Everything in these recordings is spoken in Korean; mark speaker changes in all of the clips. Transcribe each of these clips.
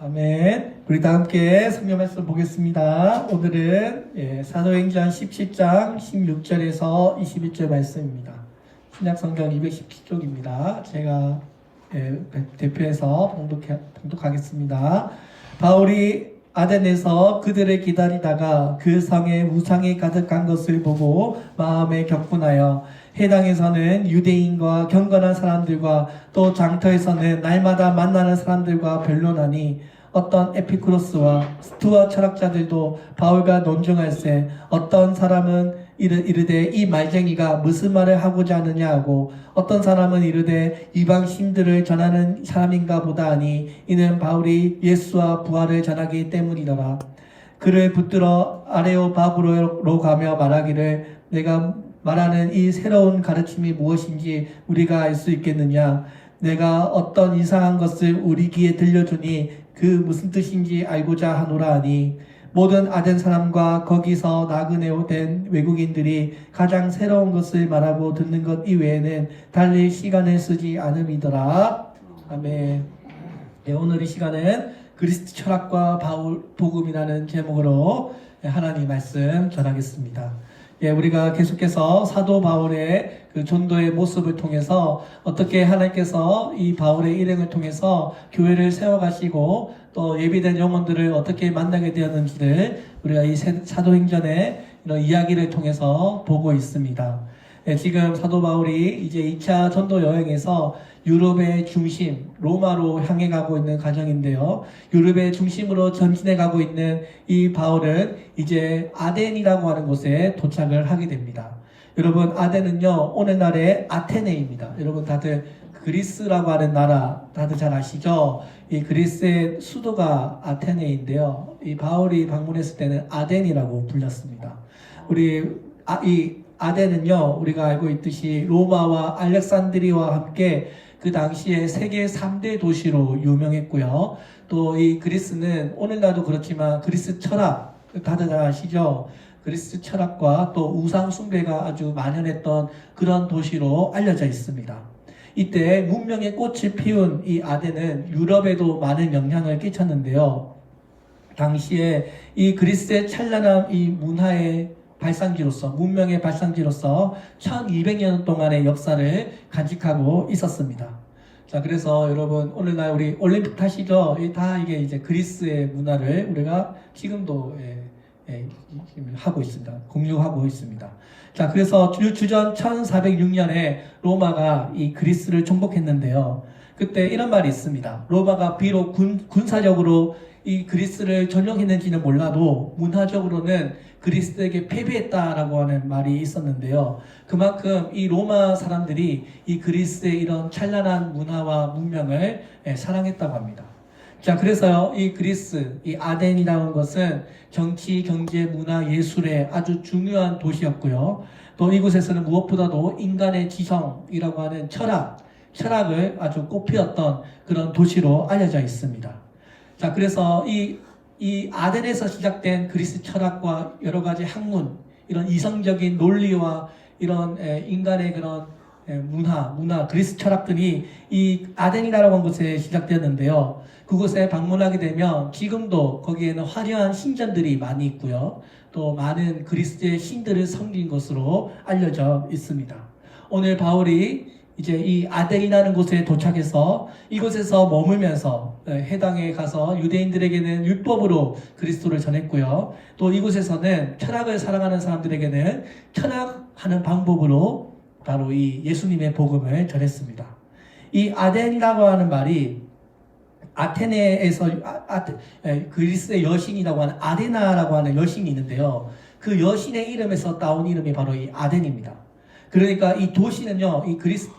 Speaker 1: 아멘. 우리 다 함께 성경 말씀 보겠습니다. 오늘은 사도행전 17장 16절에서 21절 말씀입니다. 신약성경 217쪽입니다. 제가 대표해서 봉독하겠습니다. 바울이 아덴에서 그들을 기다리다가 그 성에 우상이 가득한 것을 보고 마음에 격분하여 해당에서는 유대인과 경건한 사람들과 또 장터에서는 날마다 만나는 사람들과 변론하니 어떤 에피쿠로스와 스토아 철학자들도 바울과 논중할세 어떤 사람은 이르되 이 말쟁이가 무슨 말을 하고자 하느냐 하고 어떤 사람은 이르되 이방 신들을 전하는 사람인가 보다 하니 이는 바울이 예수와 부활을 전하기 때문이더라. 그를 붙들어 아레오바구로 가며 말하기를 내가 말하는 이 새로운 가르침이 무엇인지 우리가 알 수 있겠느냐. 내가 어떤 이상한 것을 우리 귀에 들려주니 그 무슨 뜻인지 알고자 하노라 하니 모든 아덴 사람과 거기서 나그네오 된 외국인들이 가장 새로운 것을 말하고 듣는 것 이외에는 달리 시간을 쓰지 않음이더라. 아멘. 오늘 이 시간은 그리스도 철학과 바울 복음이라는 제목으로 하나님 말씀 전하겠습니다. 우리가 계속해서 사도 바울의 그 전도의 모습을 통해서 어떻게 하나님께서 이 바울의 일행을 통해서 교회를 세워가시고 또 예비된 영혼들을 어떻게 만나게 되었는지를 우리가 이 사도행전의 이런 이야기를 통해서 보고 있습니다. 지금 사도 바울이 이제 2차 전도 여행에서 유럽의 중심, 로마로 향해 가고 있는 과정인데요. 유럽의 중심으로 전진해 가고 있는 이 바울은 이제 아덴이라고 하는 곳에 도착을 하게 됩니다. 여러분, 아덴은요, 오늘날의 아테네입니다. 여러분, 다들 그리스라고 하는 나라, 다들 잘 아시죠? 이 그리스의 수도가 아테네인데요. 이 바울이 방문했을 때는 아덴이라고 불렸습니다. 이 아덴은요, 우리가 알고 있듯이 로마와 알렉산드리아와 함께 그 당시에 세계 3대 도시로 유명했고요. 또 이 그리스는 오늘날도 그렇지만 그리스 철학, 다들 잘 아시죠? 그리스 철학과 또 우상 숭배가 아주 만연했던 그런 도시로 알려져 있습니다. 이때 문명의 꽃을 피운 이 아덴은 유럽에도 많은 영향을 끼쳤는데요. 당시에 이 그리스의 찬란한 이 문화의 발상지로서, 문명의 발상지로서 1200년 동안의 역사를 간직하고 있었습니다. 자, 그래서 여러분, 오늘날 우리 올림픽 타시죠? 다 이게 이제 그리스의 문화를 우리가 지금도 하고 있습니다. 공유하고 있습니다. 자, 그래서 주전 1406년에 로마가 이 그리스를 정복했는데요. 그때 이런 말이 있습니다. 로마가 비록 군사적으로 이 그리스를 점령했는지는 몰라도 문화적으로는 그리스에게 패배했다라고 하는 말이 있었는데요. 그만큼 이 로마 사람들이 이 그리스의 이런 찬란한 문화와 문명을 사랑했다고 합니다. 자, 그래서 이 그리스, 이 아덴이라는 것은 정치, 경제, 문화, 예술의 아주 중요한 도시였고요. 또 이곳에서는 무엇보다도 인간의 지성이라고 하는 철학을 아주 꽃피웠던 그런 도시로 알려져 있습니다. 자, 그래서 이 아덴에서 시작된 그리스 철학과 여러 가지 학문, 이런 이성적인 논리와 이런 인간의 그런 문화, 그리스 철학들이 이 아덴이라고 하는 곳에 시작되었는데요. 그곳에 방문하게 되면 지금도 거기에는 화려한 신전들이 많이 있고요. 또 많은 그리스의 신들을 섬긴 것으로 알려져 있습니다. 오늘 바울이 이제 이 아덴이라는 곳에 도착해서 이곳에서 머물면서 해당에 가서 유대인들에게는 율법으로 그리스도를 전했고요. 또 이곳에서는 철학을 사랑하는 사람들에게는 철학하는 방법으로 바로 이 예수님의 복음을 전했습니다. 이 아덴이라고 하는 말이 아테네에서 그리스의 여신이라고 하는 아데나라고 하는 여신이 있는데요. 그 여신의 이름에서 따온 이름이 바로 이 아덴입니다. 그러니까 이 도시는요,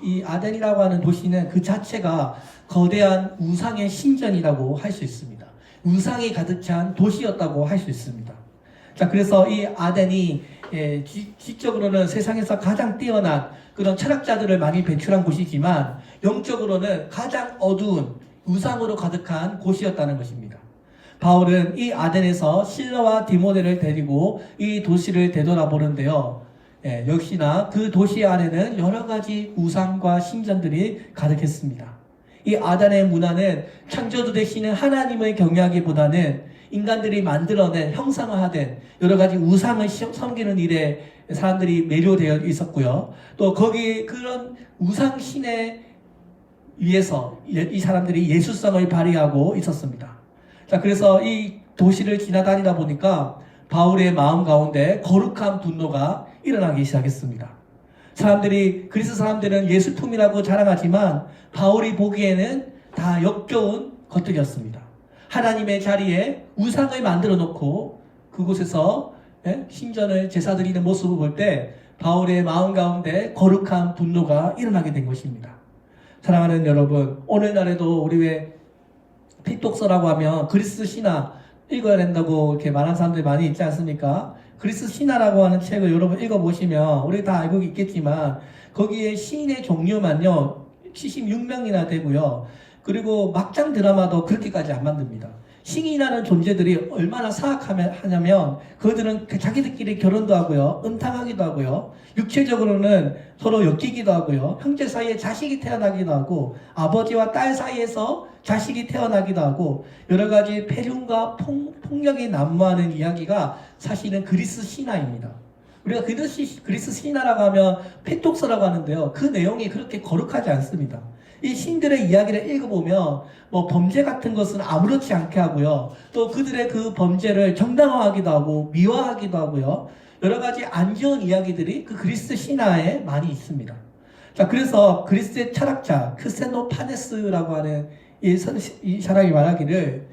Speaker 1: 이 아덴이라고 하는 도시는 그 자체가 거대한 우상의 신전이라고 할 수 있습니다. 우상이 가득 찬 도시였다고 할 수 있습니다. 자, 그래서 이 아덴이 지적으로는 세상에서 가장 뛰어난 그런 철학자들을 많이 배출한 곳이지만 영적으로는 가장 어두운 우상으로 가득한 곳이었다는 것입니다. 바울은 이 아덴에서 실라와 디모데를 데리고 이 도시를 되돌아보는데요. 역시나 그 도시 안에는 여러 가지 우상과 신전들이 가득했습니다. 이 아담의 문화는 창조주 되시는 하나님을 경외하기보다는 인간들이 만들어낸 형상화된 여러 가지 우상을 섬기는 일에 사람들이 매료되어 있었고요. 또 거기 그런 우상신에 위해서 이 사람들이 예술성을 발휘하고 있었습니다. 자, 그래서 이 도시를 지나다니다 보니까 바울의 마음 가운데 거룩한 분노가 일어나기 시작했습니다. 그리스 사람들은 예술품이라고 자랑하지만 바울이 보기에는 다 역겨운 것들이었습니다. 하나님의 자리에 우상을 만들어 놓고 그곳에서 신전을 제사 드리는 모습을 볼 때 바울의 마음 가운데 거룩한 분노가 일어나게 된 것입니다. 사랑하는 여러분, 오늘날에도 우리 왜 피독서라고 하면 그리스 신화 읽어야 된다고 이렇게 말하는 사람들이 많이 있지 않습니까? 그리스 신화라고 하는 책을 여러분 읽어보시면 우리 다 알고 있겠지만 거기에 시인의 종류만요 76명이나 되고요. 그리고 막장 드라마도 그렇게까지 안 만듭니다. 신이라는 존재들이 얼마나 사악하냐면 그들은 자기들끼리 결혼도 하고요. 음탕하기도 하고요. 육체적으로는 서로 엮이기도 하고요. 형제 사이에 자식이 태어나기도 하고 아버지와 딸 사이에서 자식이 태어나기도 하고 여러 가지 폐륜과 폭력이 난무하는 이야기가 사실은 그리스 신화입니다. 우리가 그리스 신화라고 하면 페톡서라고 하는데요. 그 내용이 그렇게 거룩하지 않습니다. 이 신들의 이야기를 읽어보면 범죄 같은 것은 아무렇지 않게 하고요. 또 그들의 그 범죄를 정당화하기도 하고 미화하기도 하고요. 여러 가지 안 좋은 이야기들이 그 그리스 신화에 많이 있습니다. 자, 그래서 그리스의 철학자 크세노파네스라고 하는 이 사람이 말하기를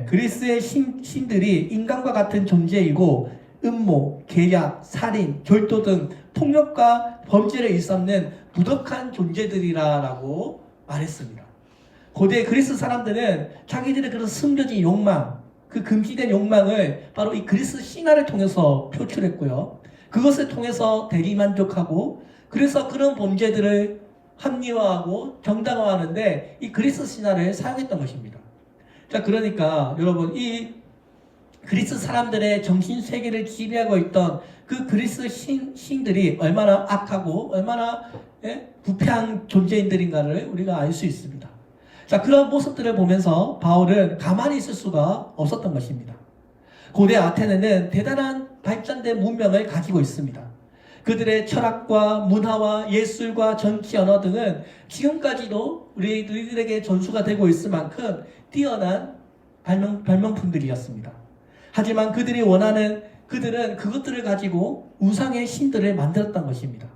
Speaker 1: 그리스의 신들이 인간과 같은 존재이고 음모, 계략, 살인, 절도 등 폭력과 범죄를 일삼는 부덕한 존재들이라고 말했습니다. 고대 그리스 사람들은 자기들의 그런 숨겨진 욕망, 그 금지된 욕망을 바로 이 그리스 신화를 통해서 표출했고요. 그것을 통해서 대리만족하고 그래서 그런 범죄들을 합리화하고 정당화하는데 이 그리스 신화를 사용했던 것입니다. 자, 그러니까 여러분 이 그리스 사람들의 정신세계를 지배하고 있던 그 그리스 신들이 얼마나 악하고 얼마나 부패한 존재인들인가를 우리가 알 수 있습니다. 자, 그런 모습들을 보면서 바울은 가만히 있을 수가 없었던 것입니다. 고대 아테네는 대단한 발전된 문명을 가지고 있습니다. 그들의 철학과 문화와 예술과 정치 언어 등은 지금까지도 우리들에게 전수가 되고 있을 만큼 뛰어난 발명품들이었습니다. 하지만 그들은 그것들을 가지고 우상의 신들을 만들었던 것입니다.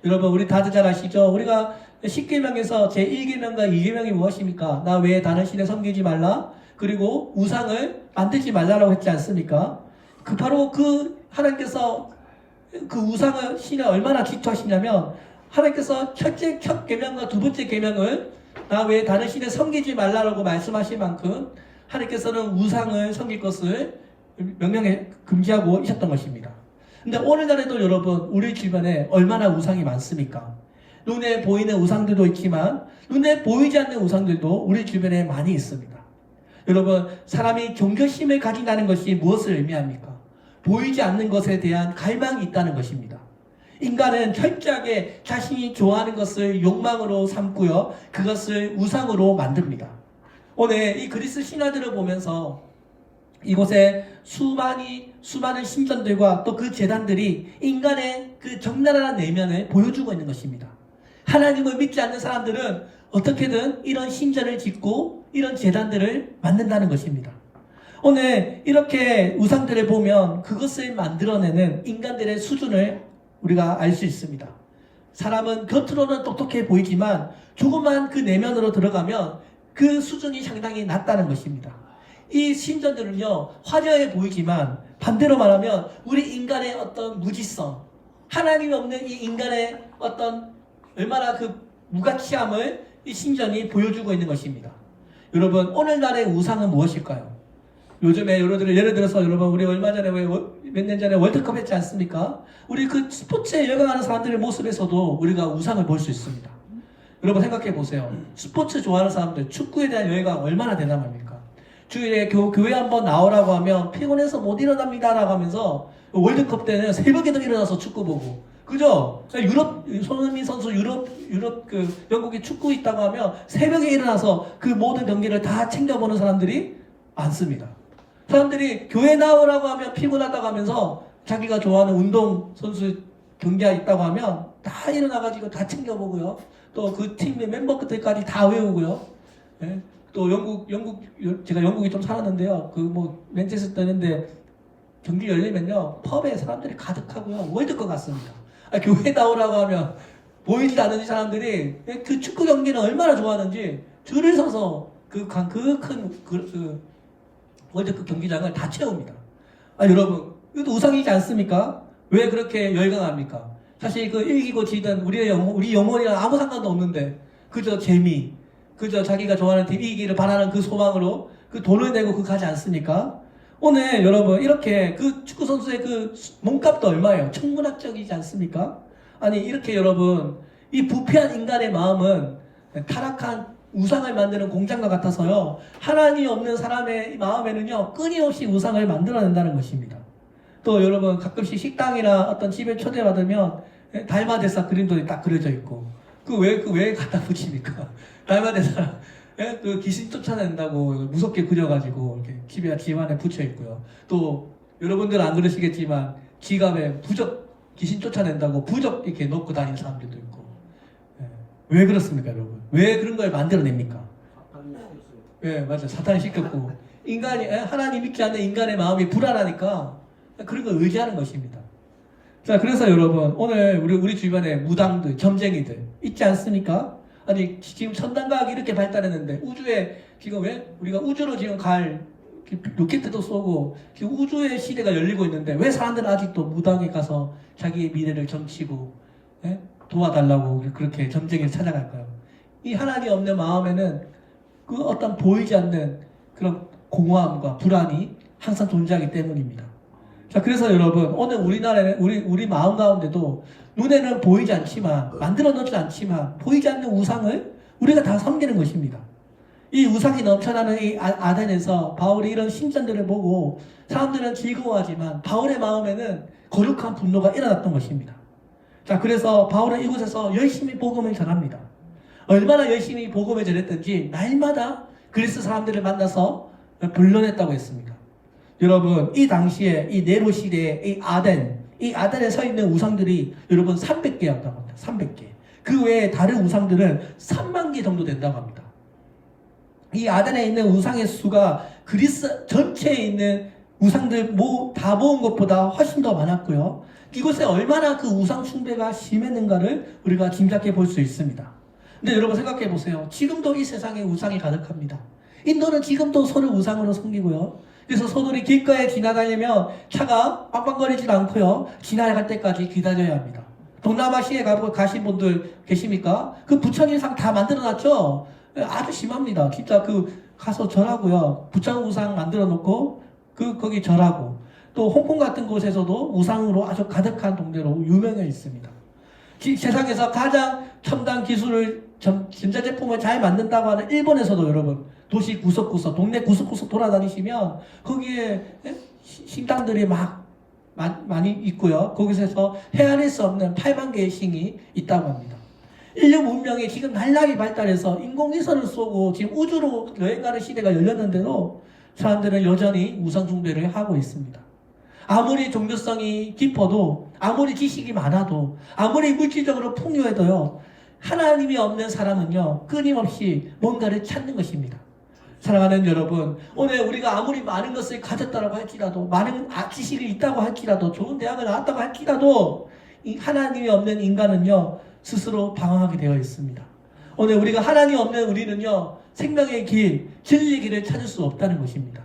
Speaker 1: 여러분, 우리 다들 잘 아시죠? 우리가 10계명에서 제1계명과 2계명이 무엇입니까? 나 외에 다른 신에 섬기지 말라. 그리고 우상을 만들지 말라라고 했지 않습니까? 바로 하나님께서 그 우상을 신에 얼마나 질투하시냐면 하나님께서 첫 계명과 두 번째 계명을 나 외에 다른 신에 섬기지 말라라고 말씀하신 만큼 하나님께서는 우상을 섬길 것을 명령에 금지하고 있었던 것입니다. 근데 오늘날에도 여러분 우리 주변에 얼마나 우상이 많습니까? 눈에 보이는 우상들도 있지만 눈에 보이지 않는 우상들도 우리 주변에 많이 있습니다. 여러분, 사람이 경계심을 가진다는 것이 무엇을 의미합니까? 보이지 않는 것에 대한 갈망이 있다는 것입니다. 인간은 철저하게 자신이 좋아하는 것을 욕망으로 삼고요. 그것을 우상으로 만듭니다. 오늘 이 그리스 신화들을 보면서 이곳에 수많은 신전들과 또 그 제단들이 인간의 그 적나라한 내면을 보여주고 있는 것입니다. 하나님을 믿지 않는 사람들은 어떻게든 이런 신전을 짓고 이런 제단들을 만든다는 것입니다. 오늘 이렇게 우상들을 보면 그것을 만들어내는 인간들의 수준을 우리가 알 수 있습니다. 사람은 겉으로는 똑똑해 보이지만 조금만 그 내면으로 들어가면 그 수준이 상당히 낮다는 것입니다. 이 신전들은요, 화려해 보이지만 반대로 말하면 우리 인간의 어떤 무지성, 하나님이 없는 이 인간의 어떤 얼마나 그 무가치함을 이 신전이 보여주고 있는 것입니다. 여러분, 오늘날의 우상은 무엇일까요? 요즘에 예를 들어서 여러분, 우리 얼마 전에 몇 년 전에 월드컵 했지 않습니까? 우리 그 스포츠에 열광하는 사람들의 모습에서도 우리가 우상을 볼 수 있습니다. 여러분 생각해 보세요. 스포츠 좋아하는 사람들, 축구에 대한 열광 얼마나 대단합니까? 주일에 교회 한번 나오라고 하면 피곤해서 못 일어납니다 라고 하면서 월드컵 때는 새벽에도 일어나서 축구 보고 그죠? 유럽, 손흥민 선수 유럽 영국에 축구 있다고 하면 새벽에 일어나서 그 모든 경기를 다 챙겨보는 사람들이 많습니다. 사람들이 교회 나오라고 하면 피곤하다고 하면서 자기가 좋아하는 운동 선수 경기가 있다고 하면 다 일어나가지고 다 챙겨보고요. 또 그 팀의 멤버들까지 다 외우고요. 예? 또 제가 영국에 좀 살았는데요. 맨체스터 있는데 경기 열리면요. 펍에 사람들이 가득하고요. 월드컵 같습니다. 교회 나오라고 하면 보이지 않는 사람들이 그 축구 경기는 얼마나 좋아하는지 줄을 서서 그 큰 월드컵 경기장을 다 채웁니다. 여러분, 이것도 우상이지 않습니까? 왜 그렇게 열광합니까? 사실 이기고 지든 우리 영혼이랑 아무 상관도 없는데 그저 재미, 그저 자기가 좋아하는 팀 이기기를 바라는 그 소망으로 그 돈을 내고 가지 않습니까? 오늘 여러분 이렇게 그 축구 선수의 그 몸값도 얼마예요? 천문학적이지 않습니까? 아니 이렇게 여러분 이 부패한 인간의 마음은 타락한 우상을 만드는 공장과 같아서요. 하나님이 없는 사람의 마음에는요 끊임없이 우상을 만들어낸다는 것입니다. 또 여러분 가끔씩 식당이나 어떤 집에 초대받으면 달마대사 그림도 딱 그려져 있고 왜 갖다 붙입니까? 달마대사 그 귀신 쫓아낸다고 무섭게 그려가지고 이렇게 집 안에 붙여 있고요. 또 여러분들은 안 그러시겠지만 지갑에 귀신 쫓아낸다고 부적 이렇게 넣고 다니는 사람들도 있고. 왜 그렇습니까, 여러분? 왜 그런 걸 만들어냅니까? 맞아요. 사탄이 시켰고 하나님 믿지 않는 인간의 마음이 불안하니까 그런 걸 의지하는 것입니다. 자, 그래서 여러분 오늘 우리 주변에 무당들, 점쟁이들 있지 않습니까? 아니 지금 첨단과학이 이렇게 발달했는데 우주에 지금 왜 우리가 우주로 지금 갈 로켓도 쏘고 지금 우주의 시대가 열리고 있는데 왜 사람들은 아직도 무당에 가서 자기의 미래를 점치고 도와달라고 그렇게 점쟁이를 찾아갈까요? 이 하나님 없는 마음에는 그 어떤 보이지 않는 그런 공허함과 불안이 항상 존재하기 때문입니다. 자, 그래서 여러분 오늘 우리나라는 우리 마음 가운데도 눈에는 보이지 않지만 만들어 놓지 않지만 보이지 않는 우상을 우리가 다 섬기는 것입니다. 이 우상이 넘쳐나는 이 아덴에서 바울이 이런 신전들을 보고 사람들은 즐거워하지만 바울의 마음에는 거룩한 분노가 일어났던 것입니다. 자, 그래서 바울은 이곳에서 열심히 복음을 전합니다. 얼마나 열심히 복음을 전했든지 날마다 그리스 사람들을 만나서 불러냈다고 했습니다. 여러분 이 당시에 이 네로 시대의 이 아덴에 서 있는 우상들이 여러분 300개였다고 합니다. 300개. 그 외에 다른 우상들은 3만 개 정도 된다고 합니다. 이 아덴에 있는 우상의 수가 그리스 전체에 있는 우상들 다 모은 것보다 훨씬 더 많았고요. 이곳에 얼마나 그 우상 숭배가 심했는가를 우리가 짐작해 볼 수 있습니다. 근데 여러분 생각해 보세요. 지금도 이 세상에 우상이 가득합니다. 인도는 지금도 소를 우상으로 섬기고요. 그래서 소들이 길가에 지나다니면 차가 빵빵거리지 않고요. 지나갈 때까지 기다려야 합니다. 동남아시아에 가신 분들 계십니까? 그 부처님상 다 만들어놨죠? 아주 심합니다. 진짜 가서 절하고요. 부처 우상 만들어 놓고 거기 절하고 또 홍콩 같은 곳에서도 우상으로 아주 가득한 동네로 유명해 있습니다. 세상에서 가장 첨단 기술을 전자제품을 잘 만든다고 하는 일본에서도 여러분 도시 구석구석 동네 구석구석 돌아다니시면 거기에 신당들이 많이 있고요. 거기서 헤아릴 수 없는 8만 개의 신이 있다고 합니다. 인류 문명이 지금 날라리 발달해서 인공위성을 쏘고 지금 우주로 여행가는 시대가 열렸는데도 사람들은 여전히 우상 숭배를 하고 있습니다. 아무리 종교성이 깊어도 아무리 지식이 많아도 아무리 물질적으로 풍요해도요 하나님이 없는 사람은요 끊임없이 뭔가를 찾는 것입니다. 사랑하는 여러분, 오늘 우리가 아무리 많은 것을 가졌다고 할지라도 많은 지식이 있다고 할지라도 좋은 대학을 나왔다고 할지라도 이 하나님이 없는 인간은요 스스로 방황하게 되어 있습니다. 오늘 우리가 하나님 없는 우리는요 생명의 길, 진리의 길을 찾을 수 없다는 것입니다.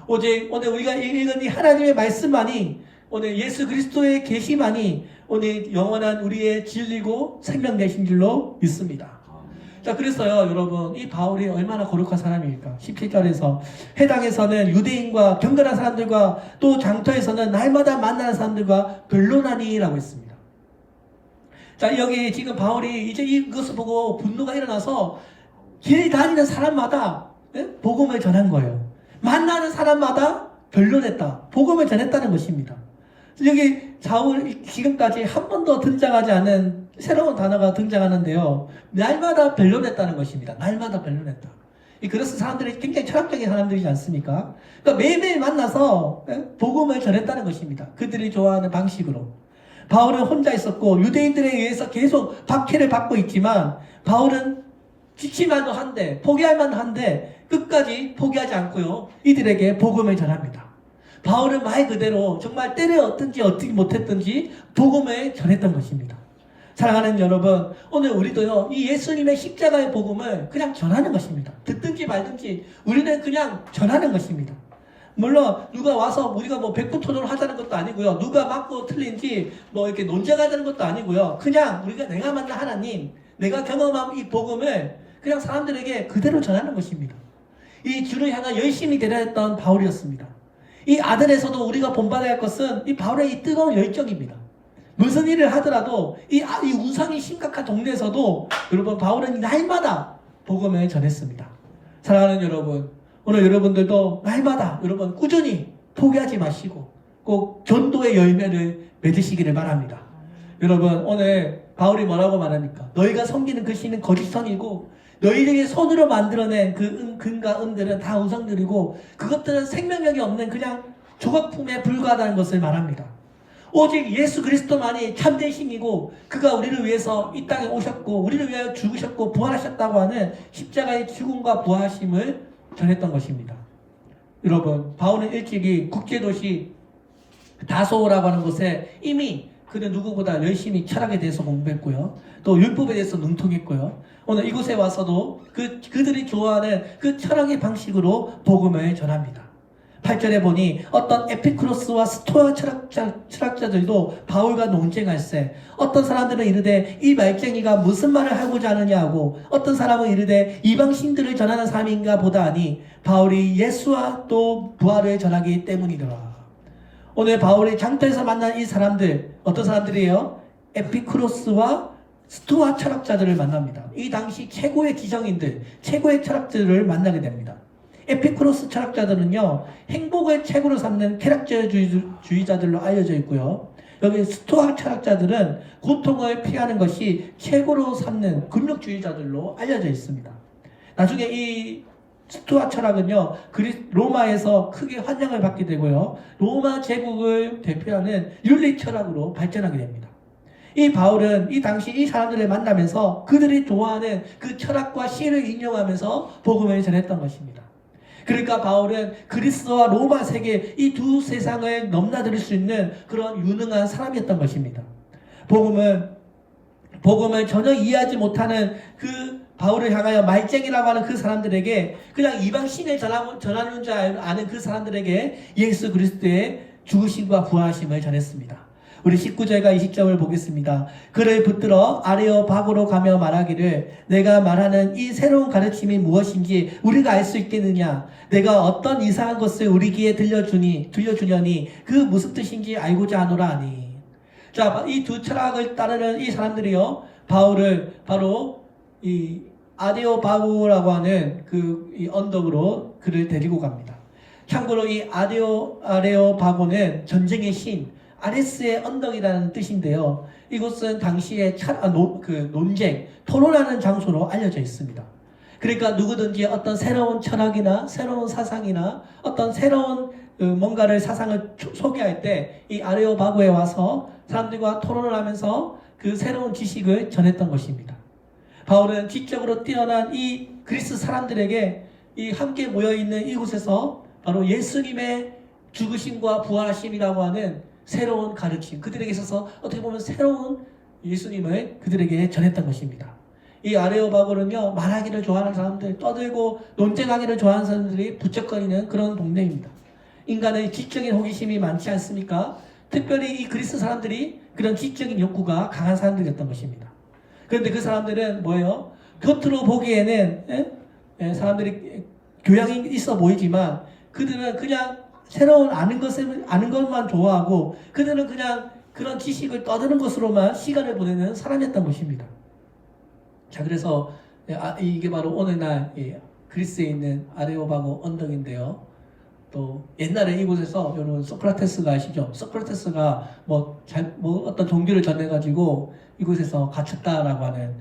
Speaker 1: 오직 오늘 우리가 읽은 이 하나님의 말씀만이 오늘 예수 그리스도의 계시만이 오늘 영원한 우리의 진리고 생명 되신 줄로 믿습니다. 자, 그래서요 여러분 이 바울이 얼마나 거룩한 사람입니까? 17절에서 해당에서는 유대인과 경건한 사람들과 또 장터에서는 날마다 만나는 사람들과 변론하니 라고 했습니다. 자, 여기 지금 바울이 이제 이것을 보고 분노가 일어나서 길 다니는 사람마다 복음을 전한 거예요. 만나는 사람마다 변론했다. 복음을 전했다는 것입니다. 여기 사울 지금까지 한 번도 등장하지 않은 새로운 단어가 등장하는데요. 날마다 변론했다는 것입니다. 날마다 변론했다. 이 그리스 사람들이 굉장히 철학적인 사람들이지 않습니까? 그러니까 매일매일 만나서 복음을 전했다는 것입니다. 그들이 좋아하는 방식으로. 바울은 혼자 있었고 유대인들에 의해서 계속 박해를 받고 있지만 바울은 지치만도 한데 포기할 만도 한데 끝까지 포기하지 않고요. 이들에게 복음을 전합니다. 바울은 말 그대로 정말 때려었든지 어떻게 못했든지 복음을 전했던 것입니다. 사랑하는 여러분, 오늘 우리도요, 이 예수님의 십자가의 복음을 그냥 전하는 것입니다. 듣든지 말든지 우리는 그냥 전하는 것입니다. 물론 누가 와서 우리가 뭐 백분토론을 하자는 것도 아니고요. 누가 맞고 틀린지 뭐 이렇게 논쟁하자는 것도 아니고요. 그냥 내가 만난 하나님, 내가 경험한 이 복음을 그냥 사람들에게 그대로 전하는 것입니다. 이 주를 향한 열심히 대단했던 바울이었습니다. 이 아들에서도 우리가 본받아야 할 것은 이 바울의 이 뜨거운 열정입니다. 무슨 일을 하더라도 이 우상이 심각한 동네에서도 여러분 바울은 날마다 복음을 전했습니다. 사랑하는 여러분, 오늘 여러분들도 날마다 여러분 꾸준히 포기하지 마시고 꼭 전도의 열매를 맺으시기를 바랍니다. 여러분 오늘 바울이 뭐라고 말합니까? 너희가 섬기는 그 신은 거짓성이고 너희들이 손으로 만들어낸 그 금과 은들은 다 우상들이고 그것들은 생명력이 없는 그냥 조각품에 불과하다는 것을 말합니다. 오직 예수 그리스도만이 참된 신이고 그가 우리를 위해서 이 땅에 오셨고 우리를 위하여 죽으셨고 부활하셨다고 하는 십자가의 죽음과 부활하심을 전했던 것입니다. 여러분 바울은 일찍이 국제도시 다소라고 하는 곳에 이미 그는 누구보다 열심히 철학에 대해서 공부했고요. 또 율법에 대해서 능통했고요. 오늘 이곳에 와서도 그들이 좋아하는 그 철학의 방식으로 복음을 전합니다. 8절에 보니 어떤 에피쿠로스와 스토아 철학자들도 바울과 논쟁할세 어떤 사람들은 이르되 이 말쟁이가 무슨 말을 하고자 하느냐 하고 어떤 사람은 이르되 이방신들을 전하는 사람인가 보다 하니 바울이 예수와 또 부활을 전하기 때문이더라. 오늘 바울이 장터에서 만난 이 사람들 어떤 사람들이에요? 에피쿠로스와 스토아 철학자들을 만납니다. 이 당시 최고의 지성인들, 최고의 철학자들을 만나게 됩니다. 에피쿠로스 철학자들은요, 행복을 최고로 삼는 쾌락주의자들로 알려져 있고요. 여기 스토아 철학자들은 고통을 피하는 것이 최고로 삼는 근력주의자들로 알려져 있습니다. 나중에 이 스토아 철학은요, 로마에서 크게 환영을 받게 되고요, 로마 제국을 대표하는 윤리 철학으로 발전하게 됩니다. 이 바울은 이 당시 이 사람들을 만나면서 그들이 좋아하는 그 철학과 시를 인용하면서 복음을 전했던 것입니다. 그러니까 바울은 그리스와 로마 세계 이 두 세상을 넘나들 수 있는 그런 유능한 사람이었던 것입니다. 복음을 전혀 이해하지 못하는 그 바울을 향하여 말쟁이라고 하는 그 사람들에게 그냥 이방신을 전하는 줄 아는 그 사람들에게 예수 그리스도의 죽으심과 부활하심을 전했습니다. 우리 19절과 20절을 보겠습니다. 그를 붙들어 아레오바고로 가며 말하기를 내가 말하는 이 새로운 가르침이 무엇인지 우리가 알 수 있겠느냐. 내가 어떤 이상한 것을 우리 귀에 들려주려니 그 무슨 뜻인지 알고자 하노라 하니. 자, 이 두 철학을 따르는 이 사람들이요, 바울을 바로 이 아레오바고라고 하는 이 언덕으로 그를 데리고 갑니다. 참고로 이 아레오바고는 전쟁의 신, 아레스의 언덕이라는 뜻인데요. 이곳은 당시에 논쟁, 토론하는 장소로 알려져 있습니다. 그러니까 누구든지 어떤 새로운 철학이나 새로운 사상이나 어떤 새로운 뭔가를 사상을 소개할 때 이 아레오바고에 와서 사람들과 토론을 하면서 그 새로운 지식을 전했던 것입니다. 바울은 지적으로 뛰어난 이 그리스 사람들에게 이 함께 모여있는 이곳에서 바로 예수님의 죽으심과 부활하심이라고 하는 새로운 가르침, 그들에게 있어서 어떻게 보면 새로운 예수님을 그들에게 전했던 것입니다. 이 아레오바고는요, 말하기를 좋아하는 사람들, 떠들고 논쟁하기를 좋아하는 사람들이 부쩍거리는 그런 동네입니다. 인간의 지적인 호기심이 많지 않습니까? 특별히 이 그리스 사람들이 그런 지적인 욕구가 강한 사람들이었던 것입니다. 그런데 그 사람들은 뭐예요? 겉으로 보기에는 사람들이 교양이 있어 보이지만 그들은 그냥 새로운 아는 것만 좋아하고 그들은 그냥 그런 지식을 떠드는 것으로만 시간을 보내는 사람이었던 것입니다. 자, 그래서 이게 바로 오늘날 그리스에 있는 아레오바고 언덕인데요. 또 옛날에 이곳에서 여러분 소크라테스가 아시죠? 소크라테스가 뭐 어떤 종교를 전해가지고 이곳에서 갇혔다라고 하는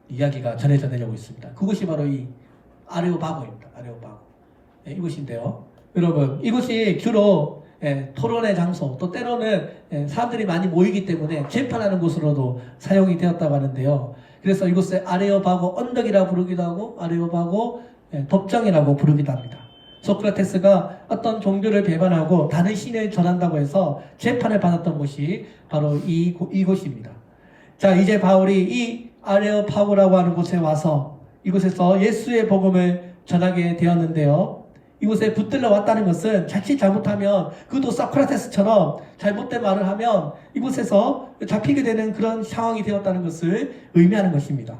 Speaker 1: 이야기가 전해져 내려오고 있습니다. 그곳이 바로 이 아레오파고입니다. 아레오파고. 예, 이곳인데요. 여러분 이곳이 주로 토론의 장소, 또 때로는 사람들이 많이 모이기 때문에 재판하는 곳으로도 사용이 되었다고 하는데요. 그래서 이곳에 아레오파고 언덕이라고 부르기도 하고 아레오파고 법정이라고 부르기도 합니다. 소크라테스가 어떤 종교를 배반하고 다른 신을 전한다고 해서 재판을 받았던 곳이 바로 이곳입니다. 자, 이제 바울이 이 아레오파고라고 하는 곳에 와서 이곳에서 예수의 복음을 전하게 되었는데요. 이곳에 붙들러 왔다는 것은 자칫 잘못하면 그도 소크라테스처럼 잘못된 말을 하면 이곳에서 잡히게 되는 그런 상황이 되었다는 것을 의미하는 것입니다.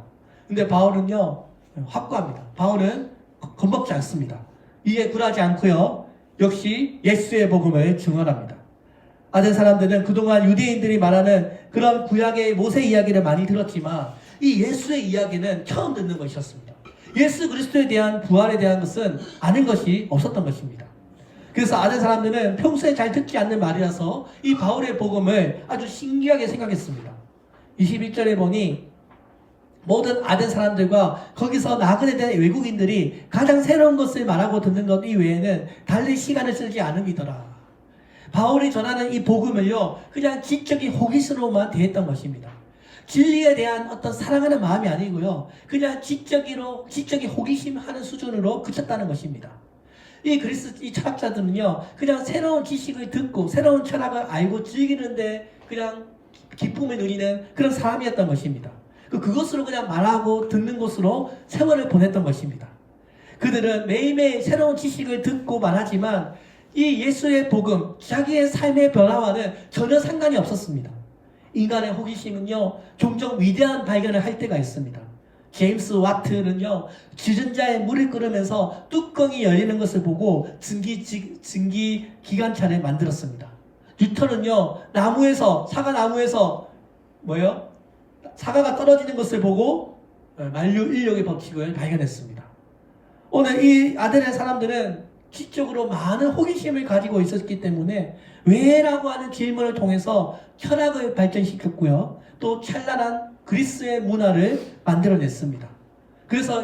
Speaker 1: 근데 바울은요, 확고합니다. 바울은 겁먹지 않습니다. 이에 굴하지 않고요, 역시 예수의 복음을 증언합니다. 아는 사람들은 그동안 유대인들이 말하는 그런 구약의 모세 이야기를 많이 들었지만 이 예수의 이야기는 처음 듣는 것이었습니다. 예수 그리스도에 대한 부활에 대한 것은 아는 것이 없었던 것입니다. 그래서 아는 사람들은 평소에 잘 듣지 않는 말이라서 이 바울의 복음을 아주 신기하게 생각했습니다. 21절에 보니 모든 아는 사람들과 거기서 나그네 된 외국인들이 가장 새로운 것을 말하고 듣는 것 이외에는 달리 시간을 쓰지 않음이더라. 바울이 전하는 이 복음을요, 그냥 지적인 호기심으로만 대했던 것입니다. 진리에 대한 어떤 사랑하는 마음이 아니고요, 그냥 지적인 호기심하는 수준으로 그쳤다는 것입니다. 이 철학자들은요, 그냥 새로운 지식을 듣고 새로운 철학을 알고 즐기는데 그냥 기쁨을 누리는 그런 사람이었던 것입니다. 그것으로 그냥 말하고 듣는 곳으로 세월을 보냈던 것입니다. 그들은 매일매일 새로운 지식을 듣고 말하지만 이 예수의 복음, 자기의 삶의 변화와는 전혀 상관이 없었습니다. 인간의 호기심은요, 종종 위대한 발견을 할 때가 있습니다. 제임스 와트는요, 주전자에 물을 끓으면서 뚜껑이 열리는 것을 보고 증기 기관차를 만들었습니다. 뉴턴은요, 사과나무에서 사과가 떨어지는 것을 보고 만류 인력의 법칙을 발견했습니다. 오늘 이 아덴의 사람들은 지적으로 많은 호기심을 가지고 있었기 때문에 왜라고 하는 질문을 통해서 철학을 발전시켰고요. 또 찬란한 그리스의 문화를 만들어냈습니다. 그래서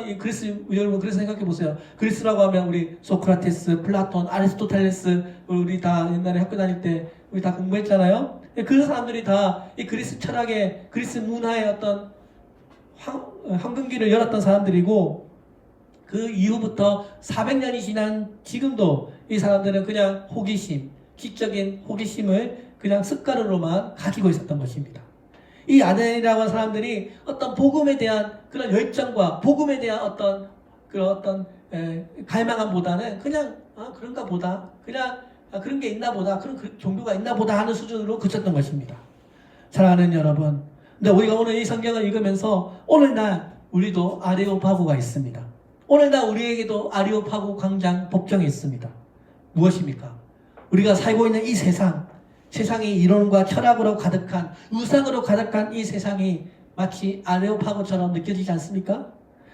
Speaker 1: 여러분 그래서 생각해 보세요. 그리스라고 하면 우리 소크라테스, 플라톤, 아리스토텔레스, 우리 다 옛날에 학교 다닐 때 우리 다 공부했잖아요. 그 사람들이 다 이 그리스 철학의 그리스 문화의 어떤 황금기를 열었던 사람들이고, 그 이후부터 400년이 지난 지금도 이 사람들은 그냥 지적인 호기심을 그냥 습관으로만 가지고 있었던 것입니다. 이 아덴이라고 하는 사람들이 어떤 복음에 대한 그런 열정과 복음에 대한 어떤 갈망함보다는 그냥 그런가 보다, 그냥 그런 게 있나 보다, 그런 종교가 있나 보다 하는 수준으로 그쳤던 것입니다. 사랑하는 여러분, 근데 우리가 오늘 이 성경을 읽으면서 오늘날 우리도 아레오파고가 있습니다. 오늘날 우리에게도 아레오파고 광장 법정이 있습니다. 무엇입니까? 우리가 살고 있는 이 세상이 이론과 철학으로 가득한, 우상으로 가득한 이 세상이 마치 아레오파고처럼 느껴지지 않습니까?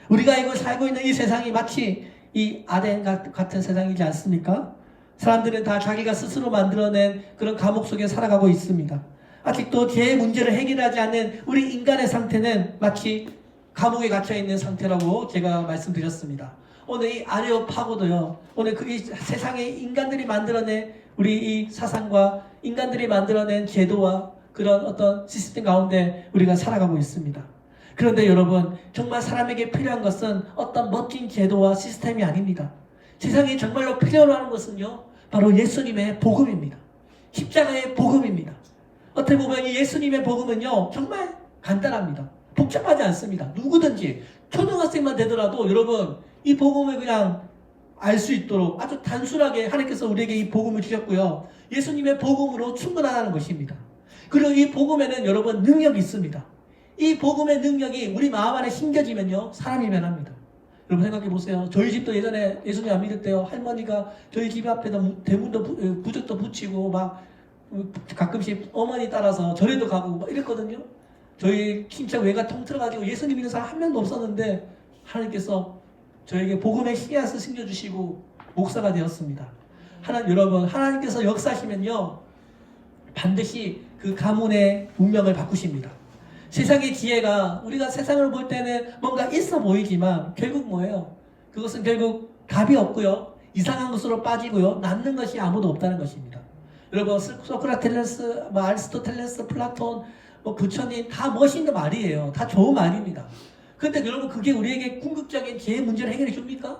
Speaker 1: 우리가 이거 살고 있는 이 세상이 마치 이 아덴 같은 세상이지 않습니까? 사람들은 다 자기가 스스로 만들어낸 그런 감옥 속에 살아가고 있습니다. 아직도 제 문제를 해결하지 않는 우리 인간의 상태는 마치 감옥에 갇혀있는 상태라고 제가 말씀드렸습니다. 오늘 이 아레오파고도요, 오늘 이 세상에 인간들이 만들어낸 우리 이 사상과 인간들이 만들어낸 제도와 그런 어떤 시스템 가운데 우리가 살아가고 있습니다. 그런데 여러분, 정말 사람에게 필요한 것은 어떤 멋진 제도와 시스템이 아닙니다. 세상에 정말로 필요로 하는 것은요, 바로 예수님의 복음입니다. 십자가의 복음입니다. 어떻게 보면 이 예수님의 복음은요, 정말 간단합니다. 복잡하지 않습니다. 누구든지 초등학생만 되더라도 여러분, 이 복음을 그냥 알 수 있도록 아주 단순하게 하나님께서 우리에게 이 복음을 주셨고요, 예수님의 복음으로 충분하다는 것입니다. 그리고 이 복음에는 여러분 능력이 있습니다. 이 복음의 능력이 우리 마음 안에 심겨지면요, 사람이 변합니다. 여러분 생각해 보세요. 저희 집도 예전에 예수님 안 믿을 때요, 할머니가 저희 집 앞에다 대문도 부적도 붙이고 막 가끔씩 어머니 따라서 절에도 가고 막 이랬거든요. 저희 친척 외가 통틀어가지고 예수님 믿는 사람 한 명도 없었는데 하나님께서 저에게 복음의 씨앗을 심겨주시고 목사가 되었습니다. 여러분, 하나님께서 역사하시면요, 반드시 그 가문의 운명을 바꾸십니다. 세상의 지혜가 우리가 세상을 볼 때는 뭔가 있어 보이지만 결국 뭐예요? 그것은 결국 답이 없고요, 이상한 것으로 빠지고요, 남는 것이 아무도 없다는 것입니다. 여러분, 소크라테스, 아리스토텔레스, 플라톤, 부처님 다 멋있는 말이에요. 다 좋은 말입니다. 근데 여러분, 그게 우리에게 궁극적인 지혜 문제를 해결해 줍니까?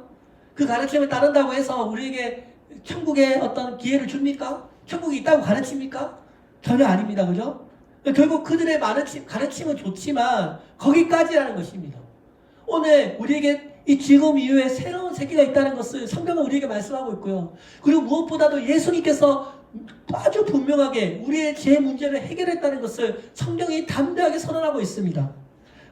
Speaker 1: 그 가르침을 따른다고 해서 우리에게 천국의 어떤 기회를 줍니까? 천국이 있다고 가르칩니까? 전혀 아닙니다. 그죠? 결국 그들의 가르침은 좋지만 거기까지라는 것입니다. 오늘 우리에게 이 지금 이후에 새로운 세계가 있다는 것을 성경은 우리에게 말씀하고 있고요. 그리고 무엇보다도 예수님께서 아주 분명하게 우리의 죄 문제를 해결했다는 것을 성경이 담대하게 선언하고 있습니다.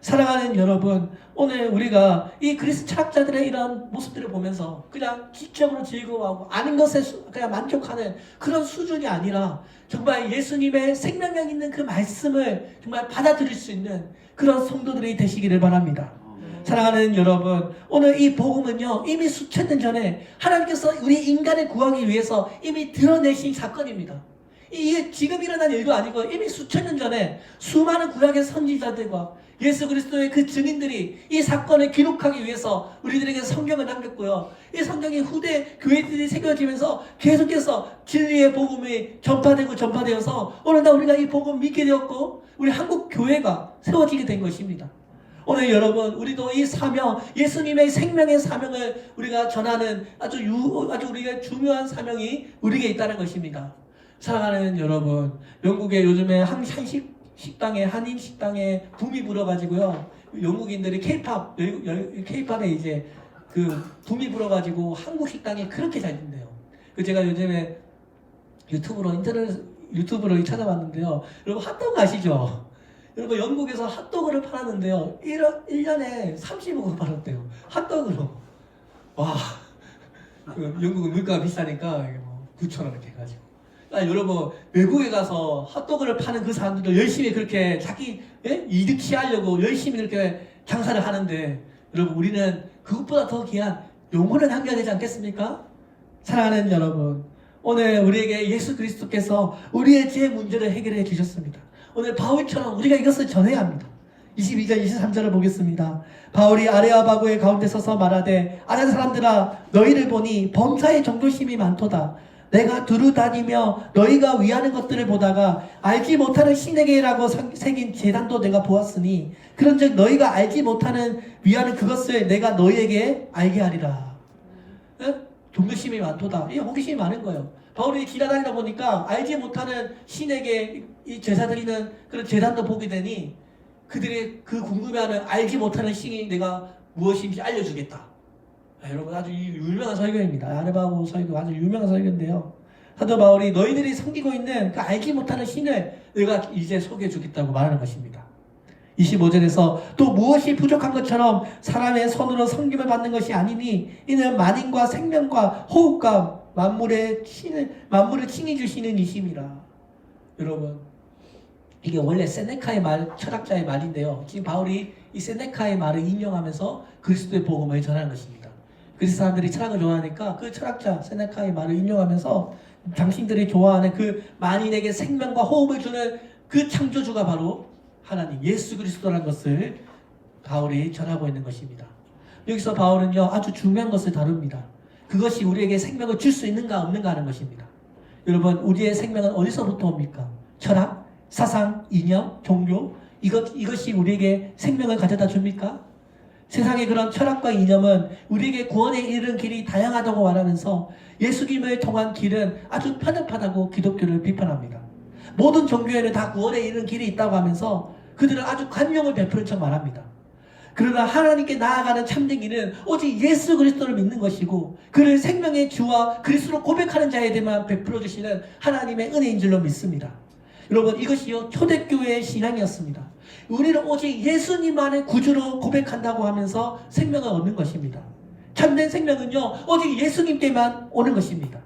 Speaker 1: 사랑하는 여러분, 오늘 우리가 이 그리스 철학자들의 이런 모습들을 보면서 그냥 지적으로 즐거워하고 아는 것에 그냥 만족하는 그런 수준이 아니라 정말 예수님의 생명력 있는 그 말씀을 정말 받아들일 수 있는 그런 성도들이 되시기를 바랍니다. 사랑하는 여러분, 오늘 이 복음은요, 이미 수천 년 전에 하나님께서 우리 인간을 구하기 위해서 이미 드러내신 사건입니다. 이게 지금 일어난 일도 아니고 이미 수천 년 전에 수많은 구약의 선지자들과 예수 그리스도의 그 증인들이 이 사건을 기록하기 위해서 우리들에게 성경을 남겼고요, 이 성경이 후대 교회들이 새겨지면서 계속해서 진리의 복음이 전파되어서 오늘날 우리가 이 복음 믿게 되었고 우리 한국 교회가 세워지게 된 것입니다. 오늘 여러분, 우리도 이 사명, 예수님의 생명의 사명을 우리가 전하는 아주 우리가 중요한 사명이 우리에게 있다는 것입니다. 사랑하는 여러분, 영국에 요즘에 한인 식당에 붐이 불어가지고요, 영국인들이 케이팝에 이제 그 붐이 불어가지고 한국 식당이 그렇게 잘 된대요. 제가 요즘에 유튜브로 찾아봤는데요. 여러분, 핫도그 아시죠? 여러분, 영국에서 핫도그를 팔았는데요, 1년에 30억을 팔았대요. 핫도그로. 와, 영국은 물가가 비싸니까 9,000원 이렇게 해가지고. 여러분, 외국에 가서 핫도그를 파는 그 사람들도 열심히 그렇게 자기 이득 취하려고 열심히 그렇게 장사를 하는데, 여러분, 우리는 그것보다 더 귀한 영혼을 남겨야 되지 않겠습니까? 사랑하는 여러분, 오늘 우리에게 예수 그리스도께서 우리의 죄 문제를 해결해 주셨습니다. 오늘 바울처럼 우리가 이것을 전해야 합니다. 22절 23절을 보겠습니다. 바울이 아레아바고의 가운데 서서 말하되, 아는 사람들아, 너희를 보니 범사에 정도심이 많도다. 내가 두루 다니며 너희가 위하는 것들을 보다가 알지 못하는 신에게라고 새긴 제단도 내가 보았으니, 그런즉 너희가 알지 못하는 위하는 그것을 내가 너희에게 알게 하리라. 종교심이 많도다. 이 호기심이 많은 거예요. 바울이 지나다니다 보니까 알지 못하는 신에게 이 제사 드리는 그런 제단도 보게 되니 그들이 그 궁금해하는 알지 못하는 신이 내가 무엇인지 알려주겠다. 여러분, 아주 유명한 설교입니다. 아레바고 설교 아주 유명한 설교인데요, 사도 바울이 너희들이 섬기고 있는 그 알지 못하는 신을 내가 이제 소개해 주겠다고 말하는 것입니다. 25절에서 또 무엇이 부족한 것처럼 사람의 손으로 섬김을 받는 것이 아니니 이는 만인과 생명과 호흡과 만물을 칭해 주시는 이심이라. 여러분, 이게 원래 세네카의 철학자의 말인데요, 지금 바울이 이 세네카의 말을 인용하면서 그리스도의 복음을 전하는 것입니다. 그리스 사람들이 철학을 좋아하니까 그 철학자 세네카의 말을 인용하면서 당신들이 좋아하는 그 만인에게 생명과 호흡을 주는 그 창조주가 바로 하나님 예수 그리스도라는 것을 바울이 전하고 있는 것입니다. 여기서 바울은요, 아주 중요한 것을 다룹니다. 그것이 우리에게 생명을 줄 수 있는가 없는가 하는 것입니다. 여러분, 우리의 생명은 어디서부터 옵니까? 철학, 사상, 이념, 종교, 이것이 우리에게 생명을 가져다 줍니까? 세상의 그런 철학과 이념은 우리에게 구원에 이르는 길이 다양하다고 말하면서 예수님을 통한 길은 아주 편협하다고 기독교를 비판합니다. 모든 종교에는 다 구원에 이르는 길이 있다고 하면서 그들은 아주 관용을 베푸는 척 말합니다. 그러나 하나님께 나아가는 참된 길은 오직 예수 그리스도를 믿는 것이고, 그를 생명의 주와 그리스도로 고백하는 자에게만 베풀어 주시는 하나님의 은혜인 줄로 믿습니다. 여러분, 이것이요 초대교회의 신앙이었습니다. 우리는 오직 예수님만의 구주로 고백한다고 하면서 생명을 얻는 것입니다. 참된 생명은요 오직 예수님께만 오는 것입니다.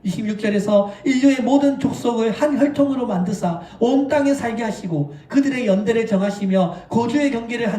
Speaker 1: 26절에서 인류의 모든 족속을 한 혈통으로 만드사 온 땅에 살게 하시고 그들의 연대를 정하시며 거주의 경계를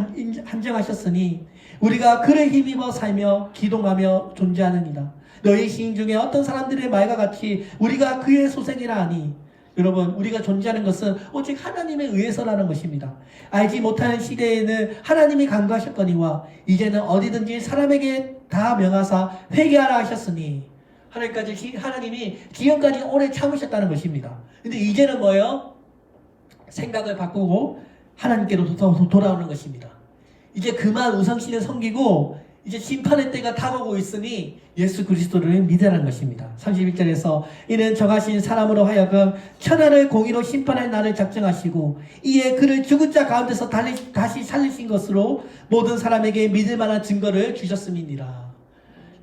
Speaker 1: 한정하셨으니 우리가 그를 힘입어 살며 기동하며 존재하느니라. 너희 시인 중에 어떤 사람들의 말과 같이 우리가 그의 소생이라 하니. 여러분, 우리가 존재하는 것은 오직 하나님에 의해서라는 것입니다. 알지 못하는 시대에는 하나님이 간구하셨거니와 이제는 어디든지 사람에게 다 명하사 회개하라 하셨으니. 하나님이 지금까지 오래 참으셨다는 것입니다. 근데 이제는 뭐예요? 생각을 바꾸고 하나님께로 돌아오는 것입니다. 이제 그만 우상신을 섬기고 이제 심판의 때가 다가오고 있으니 예수 그리스도를 믿으라는 것입니다. 31절에서 이는 정하신 사람으로 하여금 천하를 공의로 심판할 날을 작정하시고 이에 그를 죽은 자 가운데서 다시 살리신 것으로 모든 사람에게 믿을 만한 증거를 주셨음이니라.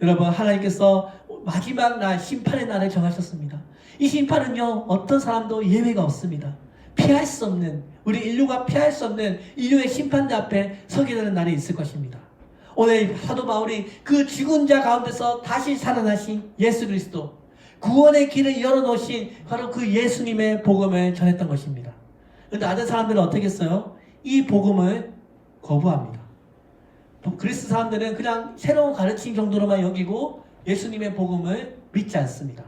Speaker 1: 여러분, 하나님께서 마지막 날 심판의 날을 정하셨습니다. 이 심판은요, 어떤 사람도 예외가 없습니다. 피할 수 없는, 우리 인류가 피할 수 없는 인류의 심판대 앞에 서게 되는 날이 있을 것입니다. 오늘 사도 바울이 그 죽은 자 가운데서 다시 살아나신 예수 그리스도, 구원의 길을 열어놓으신 바로 그 예수님의 복음을 전했던 것입니다. 그런데 다른 사람들은 어떻게 했어요? 이 복음을 거부합니다. 그리스 사람들은 그냥 새로운 가르침 정도로만 여기고 예수님의 복음을 믿지 않습니다.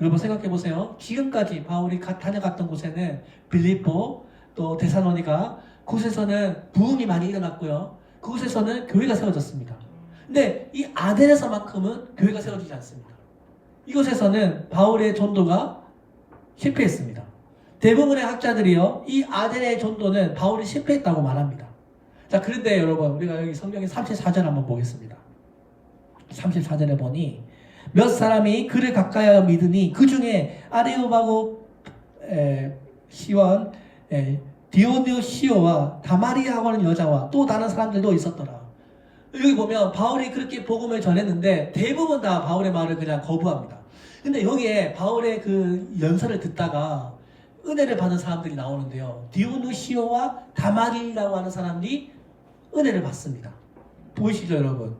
Speaker 1: 여러분 생각해 보세요. 지금까지 바울이 다녀갔던 곳에는 빌립보, 또 데살로니가, 그곳에서는 부흥이 많이 일어났고요. 그곳에서는 교회가 세워졌습니다. 근데 이 아덴에서만큼은 교회가 세워지지 않습니다. 이곳에서는 바울의 전도가 실패했습니다. 대부분의 학자들이요, 이 아덴의 전도는 바울이 실패했다고 말합니다. 자, 그런데 여러분, 우리가 여기 성경의 34절 한번 보겠습니다. 34절에 보니 몇 사람이 그를 가까이하여 믿으니 그 중에 아레오바고 시원 디오누시오와 다마리아라고 하는 여자와 또 다른 사람들도 있었더라. 여기 보면 바울이 그렇게 복음을 전했는데 대부분 다 바울의 말을 그냥 거부합니다. 근데 여기에 바울의 그 연설을 듣다가 은혜를 받은 사람들이 나오는데요. 디오누시오와 다마리라고 하는 사람들이 은혜를 받습니다. 보이시죠, 여러분?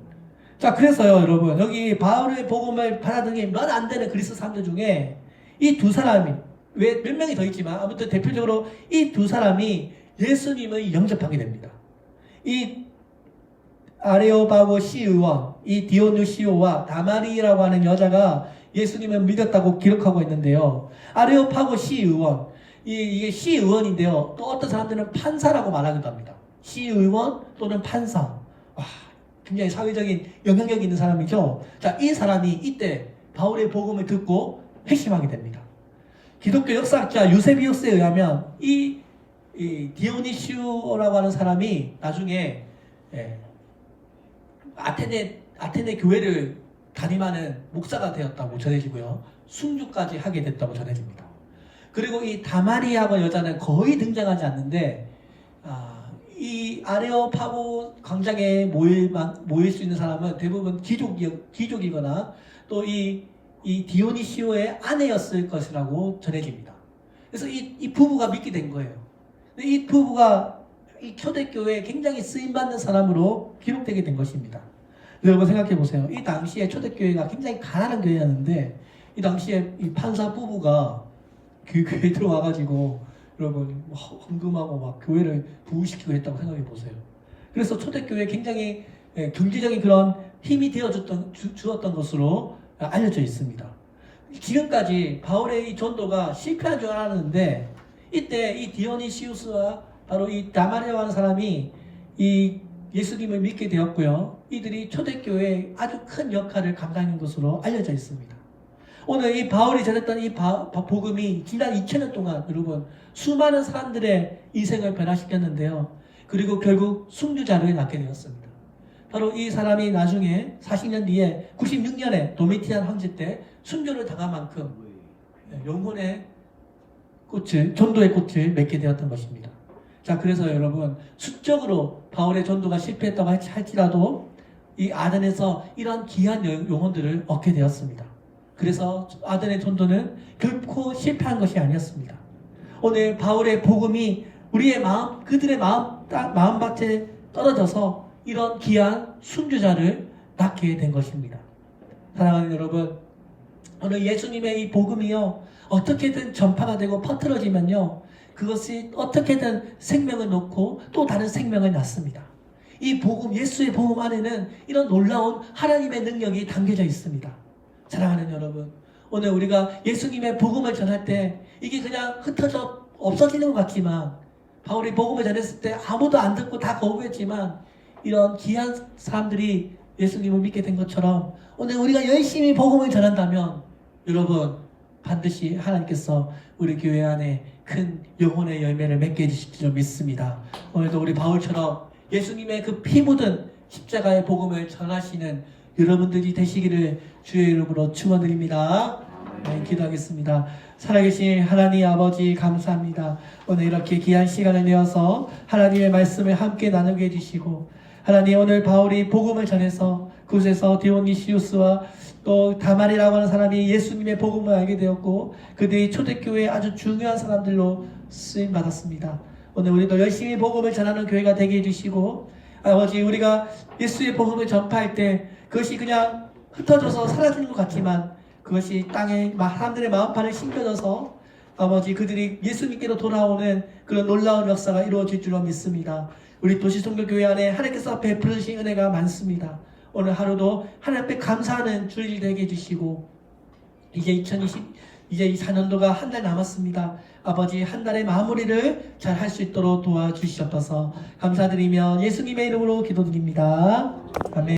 Speaker 1: 자, 그래서요, 여러분, 여기 바울의 복음을 받아들인 몇 안 되는 그리스 사람들 중에 이 두 사람이, 왜 몇 명이 더 있지만 아무튼 대표적으로 이 두 사람이 예수님을 영접하게 됩니다. 이 아레오바고 시의원, 이 디오누시오와 다마리라고 하는 여자가 예수님을 믿었다고 기록하고 있는데요. 아레오파고 시의원, 이게 시의원인데요. 또 어떤 사람들은 판사라고 말하기도 합니다. 시의원 또는 판사. 와, 굉장히 사회적인 영향력이 있는 사람이죠. 자, 이 사람이 이때 바울의 복음을 듣고 회심하게 됩니다. 기독교 역사학자 유세비우스에 의하면 이 디오니시오라고 하는 사람이 나중에 아테네 교회를 담임하는 목사가 되었다고 전해지고요. 순교까지 하게 됐다고 전해집니다. 그리고 이 다마리아고 여자는 거의 등장하지 않는데 이 아레오파고 광장에 모일 수 있는 사람은 대부분 귀족이거나 또 이 디오니시오의 아내였을 것이라고 전해집니다. 그래서 이 부부가 믿게 된 거예요. 이 부부가 이 초대교회에 굉장히 쓰임받는 사람으로 기록되게 된 것입니다. 여러분 생각해 보세요. 이 당시에 초대교회가 굉장히 가난한 교회였는데 이 당시에 이 판사 부부가 그 교회에 들어와가지고 여러분 헌금하고 막 교회를 부흥시키고 했다고 생각해 보세요. 그래서 초대교회에 굉장히 경제적인 그런 힘이 주었던 것으로 알려져 있습니다. 지금까지 바울의 이 전도가 실패한 줄 알았는데 이때 이 디오니시우스와 바로 이 다마리아라는 하는 사람이 이 예수님을 믿게 되었고요. 이들이 초대교회에 아주 큰 역할을 감당한 것으로 알려져 있습니다. 오늘 이 바울이 전했던 이 복음이 지난 2000년 동안 여러분 수많은 사람들의 인생을 변화시켰는데요. 그리고 결국 순교자를 낳게 되었습니다. 바로 이 사람이 나중에 40년 뒤에 96년에 도미티안 황제 때 순교를 당한 만큼 영혼의 꽃을, 전도의 꽃을 맺게 되었던 것입니다. 자, 그래서 여러분 수적으로 바울의 전도가 실패했다고 할지라도 이 아덴에서 이런 귀한 영혼들을 얻게 되었습니다. 그래서 아덴의 전도는 결코 실패한 것이 아니었습니다. 오늘 바울의 복음이 우리의 마음, 그들의 마음밭에 떨어져서 이런 귀한 순교자를 낳게 된 것입니다. 사랑하는 여러분, 오늘 예수님의 이 복음이요 어떻게든 전파가 되고 퍼뜨려지면요 그것이 어떻게든 생명을 놓고 또 다른 생명을 낳습니다. 이 복음, 예수의 복음 안에는 이런 놀라운 하나님의 능력이 담겨져 있습니다. 사랑하는 여러분, 오늘 우리가 예수님의 복음을 전할 때 이게 그냥 흩어져 없어지는 것 같지만, 바울이 복음을 전했을 때 아무도 안 듣고 다 거부했지만 이런 귀한 사람들이 예수님을 믿게 된 것처럼 오늘 우리가 열심히 복음을 전한다면 여러분 반드시 하나님께서 우리 교회 안에 큰 영혼의 열매를 맺게 해주실 줄 믿습니다. 오늘도 우리 바울처럼 예수님의 그 피 묻은 십자가의 복음을 전하시는 여러분들이 되시기를 주의 이름으로 축원드립니다. 네, 기도하겠습니다. 살아계신 하나님 아버지 감사합니다. 오늘 이렇게 귀한 시간을 내어서 하나님의 말씀을 함께 나누게 해주시고, 하나님 오늘 바울이 복음을 전해서 그곳에서 디오니시우스와 또 다말이라고 하는 사람이 예수님의 복음을 알게 되었고 그들이 초대교회의 아주 중요한 사람들로 쓰임 받았습니다. 오늘 우리도 열심히 복음을 전하는 교회가 되게 해주시고, 아버지 우리가 예수의 복음을 전파할 때 그것이 그냥 흩어져서 사라지는 것 같지만 그것이 땅에 사람들의 마음판에 심겨져서 아버지 그들이 예수님께로 돌아오는 그런 놀라운 역사가 이루어질 줄로 믿습니다. 우리 도시성교교회 안에 하나님께서 베풀어 주신 은혜가 많습니다. 오늘 하루도 하나님 앞에 감사하는 주일 되게 해주시고, 이제 2024년도가 한 달 남았습니다. 아버지 한 달의 마무리를 잘 할 수 있도록 도와주시옵소서. 감사드리며 예수님의 이름으로 기도드립니다. 아멘.